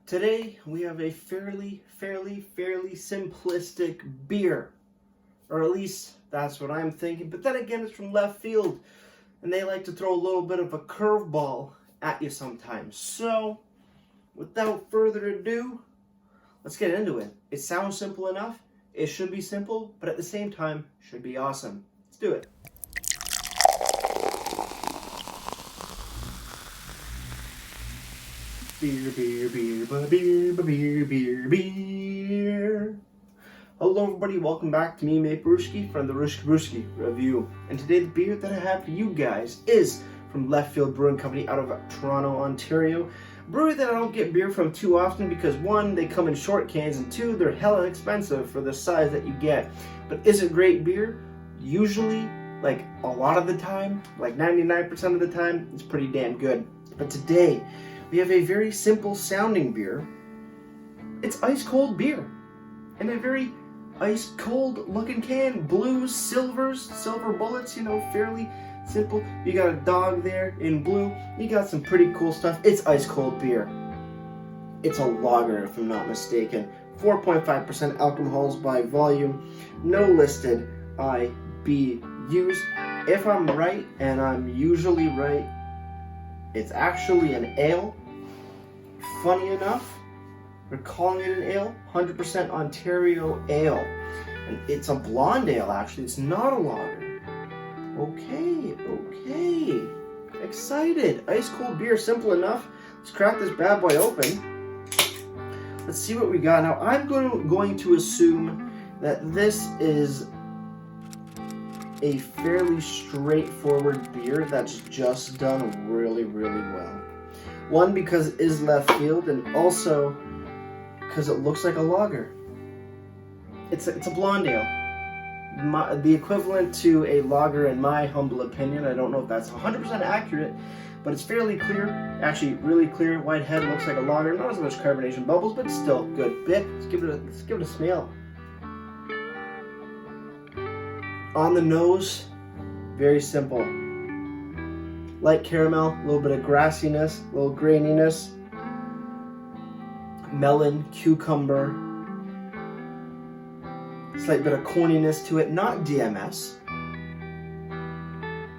Today we have a fairly simplistic beer. Or at least that's what I'm thinking. But then again, it's from left field. And they like to throw a little bit of a curveball at you sometimes. So, without further ado, let's get into it. It sounds simple enough. It should be simple, but at the same time, should be awesome. Let's do it. Beer. Hello everybody, welcome back to me, mate Brewski, from the Brewski Review. And today the beer that I have for you guys is from Left Field Brewing Company out of Toronto, Ontario. A brewery that I don't get beer from too often because one, they come in short cans, and two, they're hella expensive for the size that you get. But is it great beer? Usually, like a lot of the time, like 99% of the time, it's pretty damn good. But today, we have a very simple sounding beer. It's ice cold beer. And a very ice cold looking can. Blues, silver bullets, fairly simple. You got a dog there in blue. You got some pretty cool stuff. It's ice cold beer. It's a lager, if I'm not mistaken. 4.5% alcohols by volume. No listed IBUs. If I'm right, and I'm usually right, it's actually an ale. Funny enough, we're calling it an ale, 100% Ontario ale. And it's a blonde ale, actually. It's not a lager. Okay. Excited. Ice cold beer, simple enough. Let's crack this bad boy open. Let's see what we got. Now, I'm going to assume that this is a fairly straightforward beer that's just done really well. One, because it is left field, and also because it looks like a lager. It's a blonde ale. The equivalent to a lager, in my humble opinion. I don't know if that's 100% accurate, but it's fairly clear. Actually, really clear. White head, looks like a lager. Not as much carbonation bubbles, but still good bit. Let's give it a smell. On the nose, very simple. Light caramel, a little bit of grassiness, a little graininess. Melon, cucumber, slight bit of corniness to it, not DMS,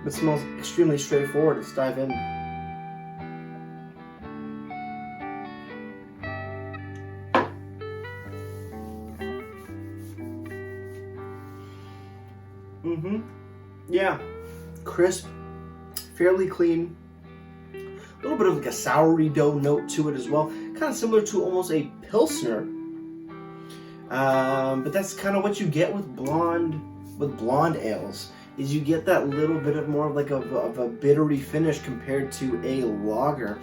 but smells extremely straightforward. Let's dive in. Yeah, crisp, fairly clean. A little bit of like a sourdough note to it as well. Kind of similar to almost a Pilsner. But that's kind of what you get with blonde ales. Is you get that little bit of more of like of a bittery finish compared to a lager,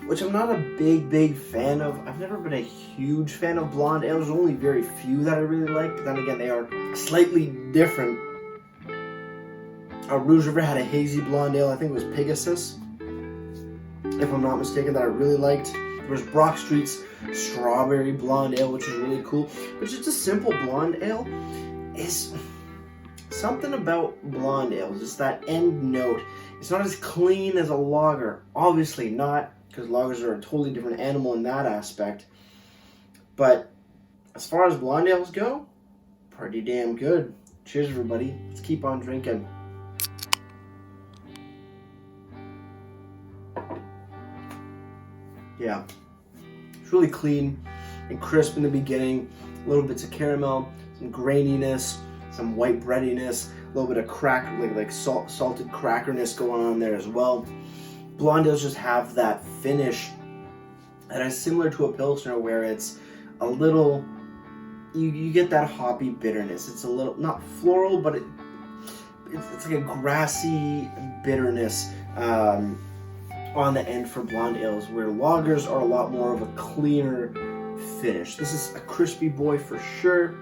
which I'm not a big fan of. I've never been a huge fan of blonde ales. There's only very few that I really like, but then again, they are slightly different. Rouge River had a hazy blonde ale. I think it was Pegasus, if I'm not mistaken, that I really liked. There was Brock Street's strawberry blonde ale, which is really cool. But just a simple blonde ale is something about blonde ales. Just that end note. It's not as clean as a lager. Obviously not, because lagers are a totally different animal in that aspect. But as far as blonde ales go, pretty damn good. Cheers, everybody. Let's keep on drinking. Yeah, it's really clean and crisp in the beginning. Little bits of caramel, some graininess, some white breadiness, a little bit of crack, like salted crackerness going on there as well. Blonde ales just have that finish that is similar to a Pilsner, where it's a little, you get that hoppy bitterness. It's a little, not floral, but it's like a grassy bitterness on the end for blonde ales, where lagers are a lot more of a cleaner finish. This is a crispy boy for sure.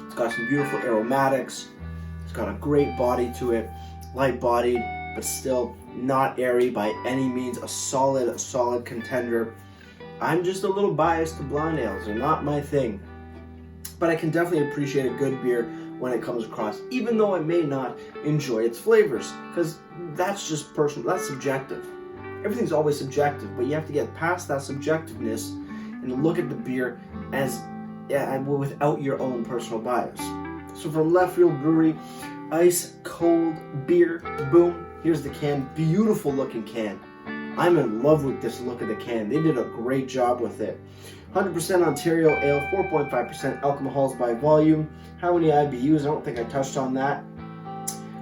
It's got some beautiful aromatics. It's got a great body to it. Light bodied, but still not airy by any means. A solid contender. I'm just a little biased to blonde ales. They're not my thing. But I can definitely appreciate a good beer when it comes across, even though I may not enjoy its flavors, because that's just personal, that's subjective. everything's always subjective, but you have to get past that subjectiveness and look at the beer as without your own personal bias. So from Left Field Brewery, ice cold beer, boom, here's the can, beautiful looking can. I'm in love with this look of the can. They did a great job with it. 100% Ontario Ale, 4.5% alcohols by volume. How many IBUs? I don't think I touched on that.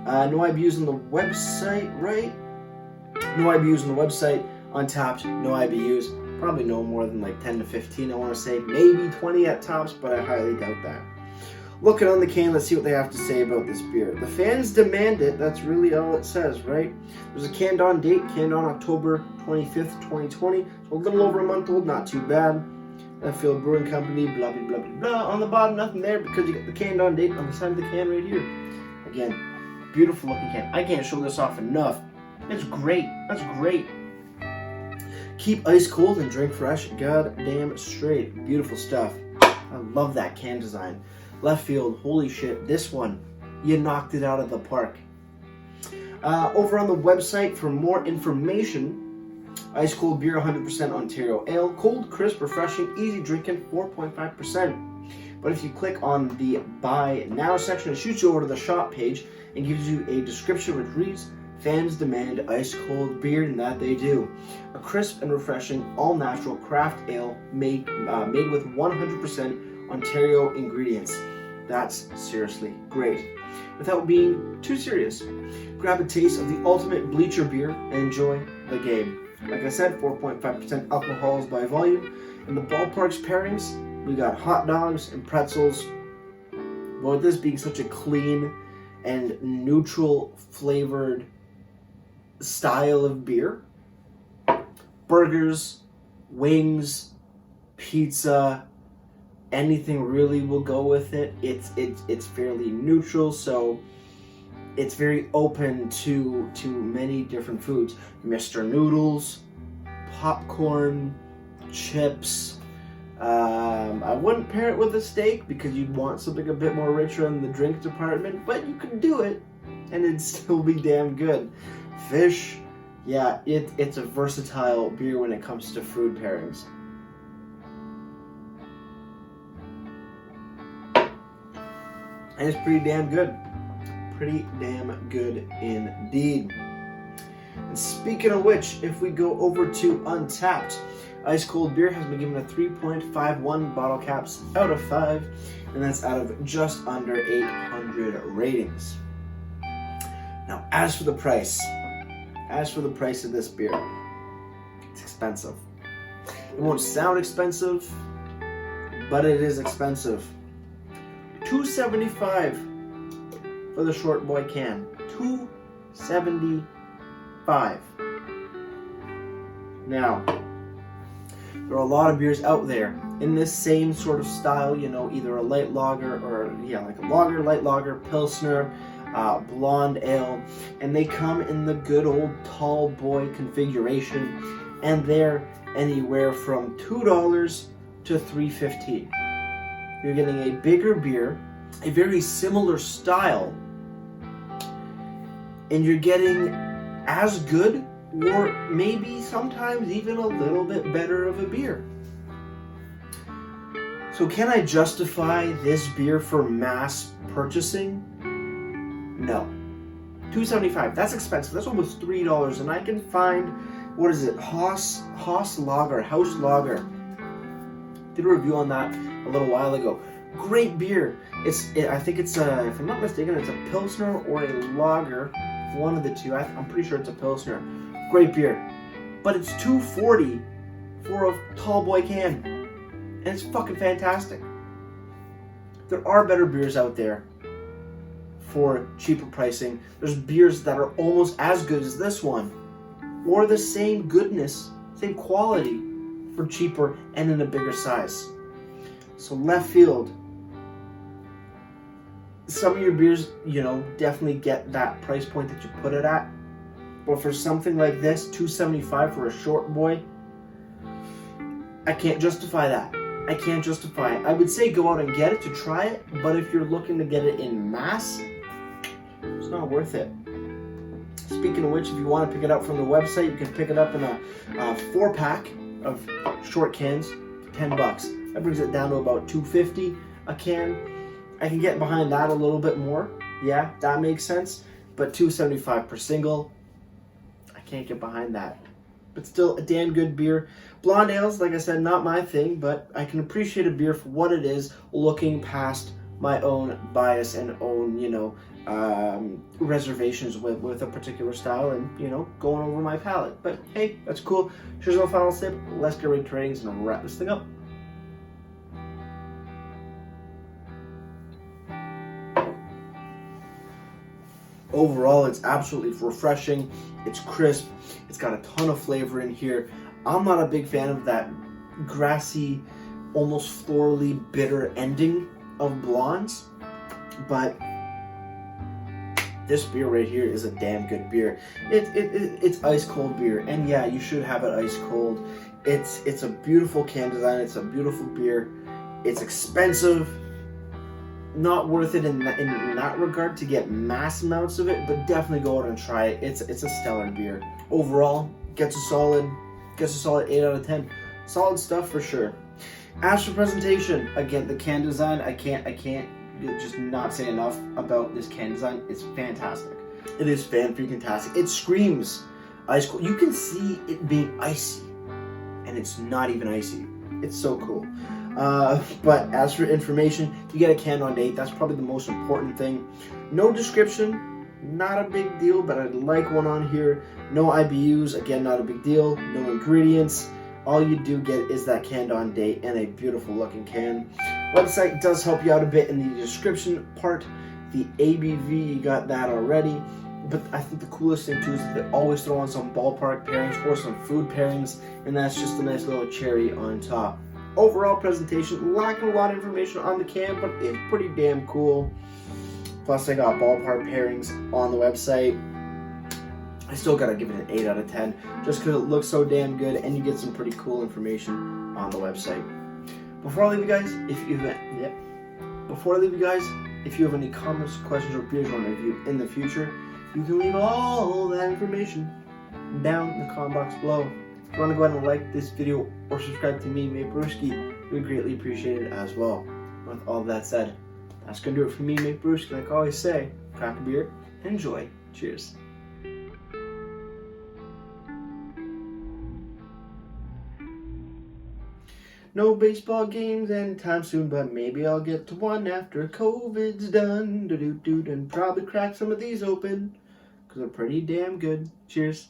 No IBUs on the website, right? No IBUs on the website. Untapped, no IBUs. Probably no more than like 10 to 15, I want to say. Maybe 20 at tops, but I highly doubt that. Looking on the can, let's see what they have to say about this beer. The fans demand it. That's really all it says, right? There's a canned on date, canned on October 25th, 2020. So a little over a month old, not too bad. Left Field Brewing Company, blah, blah, blah, blah, blah. On the bottom, nothing there because you get the canned on date on the side of the can right here. Again, beautiful looking can. I can't show this off enough. It's great. That's great. Keep ice cold and drink fresh. Goddamn straight. Beautiful stuff. I love that can design. Left Field, holy shit. This one, you knocked it out of the park. Over on the website for more information, ice cold beer, 100% Ontario Ale, cold, crisp, refreshing, easy drinking, 4.5%. But if you click on the Buy Now section, it shoots you over to the shop page and gives you a description which reads, fans demand ice cold beer, and that they do. A crisp and refreshing, all natural craft ale made with 100% Ontario ingredients. That's seriously great. Without being too serious, grab a taste of the ultimate bleacher beer and enjoy the game. Like I said, 4.5% alcohols by volume. In the ballpark's pairings, we got hot dogs and pretzels. But with this being such a clean and neutral flavored style of beer, burgers, wings, pizza, anything really will go with it. It's fairly neutral, so it's very open to many different foods. Mr. Noodles, popcorn, chips. I wouldn't pair it with a steak because you'd want something a bit more richer in the drink department, but you can do it and it'd still be damn good. Fish, yeah, it's a versatile beer when it comes to food pairings. And it's pretty damn good. Pretty damn good indeed. And speaking of which, if we go over to Untapped, ice cold beer has been given a 3.51 bottle caps out of 5, and that's out of just under 800 ratings. Now, as for the price of this beer, it's expensive. It won't sound expensive, but it is expensive. $2.75 for the short boy can. $2.75. Now, there are a lot of beers out there in this same sort of style, you know, either a light lager or, like a lager, light lager, pilsner, blonde ale, and they come in the good old tall boy configuration, and they're anywhere from $2 to $3.15. You're getting a bigger beer, a very similar style, and you're getting as good or maybe sometimes even a little bit better of a beer. So can I justify this beer for mass purchasing? No. $2.75, that's expensive. That's almost $3, and I can find, what is it, Haus Lager, House Lager. Did a review on that a little while ago. Great beer. I think it's if I'm not mistaken, it's a Pilsner or a Lager, one of the two. I'm pretty sure it's a Pilsner. Great beer, but it's $2.40 for a tall boy can, and it's fucking fantastic. There are better beers out there for cheaper pricing. There's beers that are almost as good as this one, or the same goodness, same quality, for cheaper and in a bigger size. So Left Field, some of your beers, definitely get that price point that you put it at. But for something like this, $2.75 for a short boy, I can't justify that. I can't justify it. I would say go out and get it to try it, but if you're looking to get it in mass, it's not worth it. Speaking of which, if you want to pick it up from the website, you can pick it up in a 4-pack of short cans, $10. That brings it down to about $2.50 a can. I can get behind that a little bit more. Yeah, that makes sense. But $2.75 per single, I can't get behind that. But still a damn good beer. Blonde ales, like I said, not my thing, but I can appreciate a beer for what it is, looking past my own bias and own, reservations with a particular style and, going over my palate. But hey, that's cool. Here's my final sip. Let's get ready to ratings and wrap this thing up. Overall, it's absolutely refreshing. It's crisp. It's got a ton of flavor in here. I'm not a big fan of that grassy, almost florally bitter ending of blondes, but this beer right here is a damn good beer. It's ice cold beer, and yeah, you should have it ice cold. It's a beautiful can design. It's a beautiful beer. It's expensive. Not worth it in that regard to get mass amounts of it, but definitely go out and try it. It's a stellar beer. Overall, gets a solid 8 out of 10. Solid stuff for sure. As for presentation, again, the can design, I can't just not say enough about this can design. It's fantastic. It is fan-freaking-tastic. It screams ice cold. You can see it being icy, and it's not even icy. It's so cool. But as for information, you get a can on date. That's probably the most important thing. No description, not a big deal, but I'd like one on here. No IBUs, again, not a big deal. No ingredients. All you do get is that canned on date and a beautiful looking can. Website does help you out a bit in the description part. The ABV, you got that already. But I think the coolest thing too is that they always throw on some ballpark pairings or some food pairings, and that's just a nice little cherry on top. Overall presentation, lacking a lot of information on the can, but it's pretty damn cool. Plus I got ballpark pairings on the website. I still gotta give it an 8 out of 10 just because it looks so damn good and you get some pretty cool information on the website. Before I leave you guys, if you have any comments, questions, or beers you want to review in the future, you can leave all that information down in the comment box below. If you want to go ahead and like this video or subscribe to me, Mate Brewski, we greatly appreciate it as well. With all that said, that's going to do it for me, Mate Brewski. Like I always say, crack a beer and enjoy. Cheers. No baseball games anytime soon, but maybe I'll get to one after COVID's done. And probably crack some of these open, because they're pretty damn good. Cheers.